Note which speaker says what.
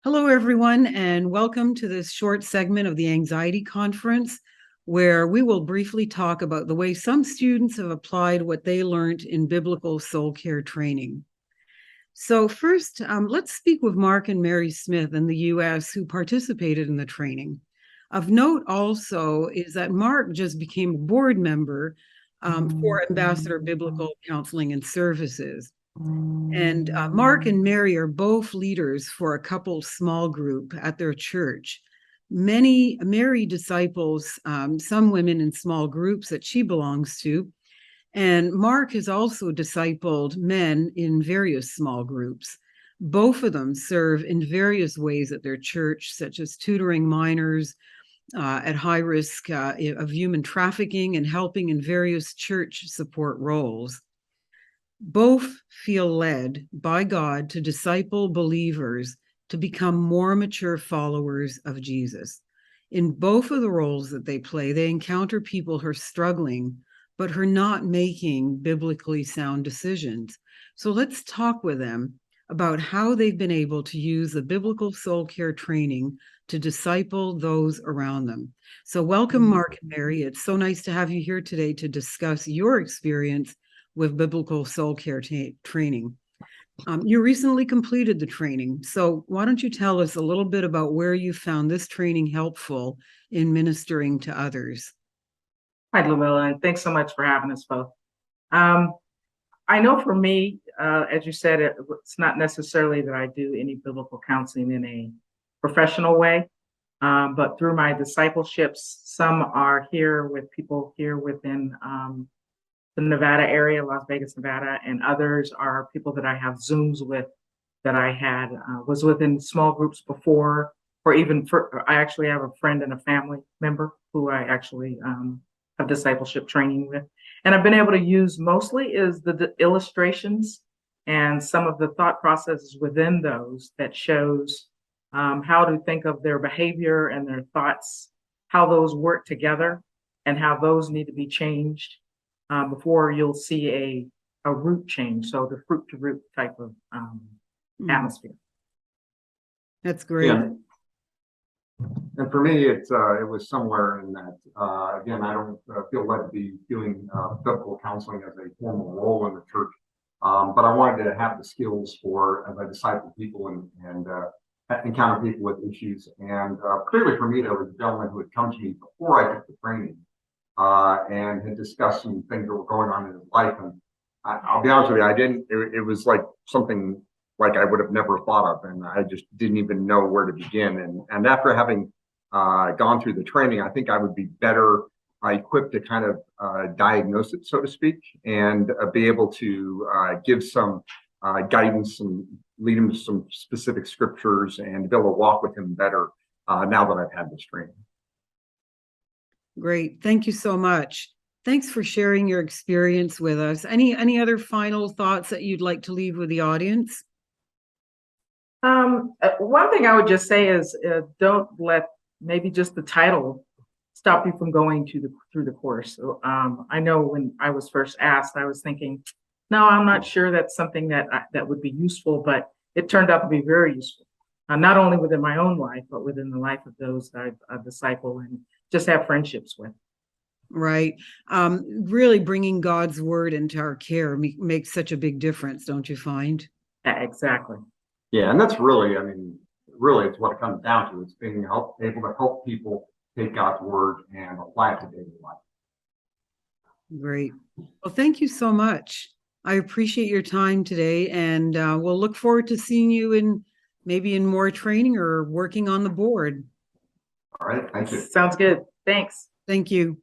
Speaker 1: Hello, everyone, and welcome to this short segment of the Anxiety Conference, where we will briefly talk about the way some students have applied what they learned in biblical soul care training. So first, let's speak with Mark and Mary Smith in the U.S. who participated in the training. Of note also is that Mark just became a board member for Ambassador Biblical Counseling and Services. And Mark and Mary are both leaders for a couple small group at their church. Mary disciples some women in small groups that she belongs to. And Mark has also discipled men in various small groups. Both of them serve in various ways at their church, such as tutoring minors at high risk of human trafficking and helping in various church support roles. Both feel led by God to disciple believers to become more mature followers of Jesus. In both of the roles that they play, they encounter people who are struggling, but who are not making biblically sound decisions. So let's talk with them about how they've been able to use the biblical soul care training to disciple those around them. So welcome, Mark and Mary. It's so nice to have you here today to discuss your experience with biblical soul care training. You recently completed the training, so why don't you tell us a little bit about where you found this training helpful in ministering to others?
Speaker 2: Hi, Ludmilla, and thanks so much for having us both. I know for me, as you said, it's not necessarily that I do any biblical counseling in a professional way, but through my discipleships, some are here with people here within the Nevada area, Las Vegas, Nevada, and others are people that I have Zooms with that I had was within small groups before, or even I actually have a friend and a family member who I actually have discipleship training with. And I've been able to use mostly is the illustrations and some of the thought processes within those that shows how to think of their behavior and their thoughts, how those work together and how those need to be changed before you'll see a root change. So the fruit to root type of atmosphere.
Speaker 1: That's great.
Speaker 3: Yeah. And for me, it was somewhere in that, again, I don't feel led to be doing biblical counseling as a formal role in the church, but I wanted to have the skills for as I disciple people and encounter people with issues. And clearly for me, there was a gentleman who had come to me before I took the training and had discussed some things that were going on in his life. And I'll be honest with you, it was like something like I would have never thought of, and I just didn't even know where to begin. And after having gone through the training, I think I would be better equipped to kind of diagnose it, so to speak, and be able to give some guidance and lead him to some specific scriptures and be able to walk with him better now that I've had this training.
Speaker 1: Great. Thank you so much. Thanks for sharing your experience with us. Any other final thoughts that you'd like to leave with the audience?
Speaker 2: One thing I would just say is don't let maybe just the title stop you from going through the course. I know when I was first asked, I was thinking, no, I'm not sure that's something that would be useful, but it turned out to be very useful, not only within my own life, but within the life of those that I've discipled and just have friendships with.
Speaker 1: Right. Really bringing God's word into our care makes such a big difference, don't you find?
Speaker 2: Exactly.
Speaker 3: Yeah, and that's really, I mean, really it's what it comes down to. It's being able to help people take God's word and apply it to daily life.
Speaker 1: Great. Well, thank you so much. I appreciate your time today, and we'll look forward to seeing you maybe in more training or working on the board.
Speaker 3: All right, thank you.
Speaker 2: Sounds good. Thanks.
Speaker 1: Thank you.